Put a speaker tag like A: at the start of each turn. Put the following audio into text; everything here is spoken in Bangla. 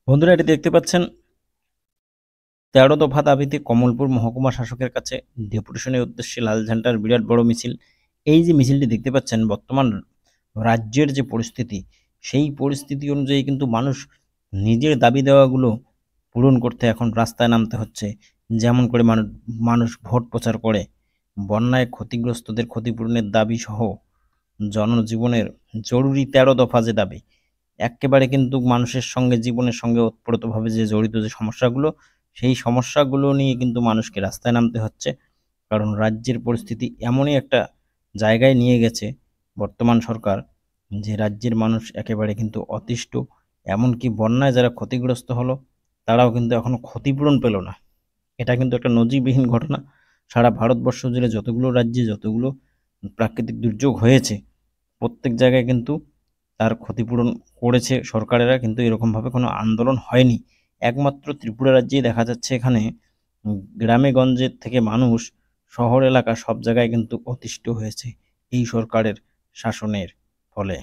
A: বন্ধুরা, এটি দেখতে পাচ্ছেন ১৩ দফা দাবিতে কমলপুর মহকুমা শাসকের কাছে ডেপুটেশনের উদ্দেশ্যে লাল ঝান্ডার বিরাট বড় মিছিল। এই যে মিছিলটি দেখতে পাচ্ছেন, বর্তমান রাজ্যের যে পরিস্থিতি, সেই পরিস্থিতি অনুযায়ী কিন্তু মানুষ নিজের দাবি দেওয়াগুলো পূরণ করতে এখন রাস্তায় নামতে হচ্ছে। যেমন করে মানুষ ভোট প্রচার করে বন্যায় ক্ষতিগ্রস্তদের ক্ষতিপূরণের দাবি সহ জনজীবনের জরুরি ১৩ দফা যে দাবি, একেবারে কিন্তু মানুষের সঙ্গে, জীবনের সঙ্গে ওতপ্রোতভাবে যে জড়িত যে সমস্যাগুলো, সেই সমস্যাগুলো নিয়ে কিন্তু মানুষকে রাস্তায় নামতে হচ্ছে। কারণ রাজ্যের পরিস্থিতি এমনই একটা জায়গায় নিয়ে গেছে বর্তমান সরকার, যে রাজ্যের মানুষ একেবারে কিন্তু অতিষ্ঠ। এমনকি বন্যায় যারা ক্ষতিগ্রস্ত হলো, তারাও কিন্তু এখনো ক্ষতিপূরণ পেল না। এটা কিন্তু একটা নজিরবিহীন ঘটনা। সারা ভারতবর্ষ জুড়ে যতগুলো রাজ্যে যতগুলো প্রাকৃতিক দুর্যোগ হয়েছে, প্রত্যেক জায়গায় কিন্তু তার ক্ষতিপূরণ করেছে সরকারেরা, কিন্তু এরকমভাবে কোনো আন্দোলন হয়নি। একমাত্র ত্রিপুরা রাজ্যেই দেখা যাচ্ছে, এখানে গ্রামে গঞ্জের থেকে মানুষ শহর এলাকা সব জায়গায় কিন্তু অতিষ্ঠ হয়েছে এই সরকারের শাসনের ফলে।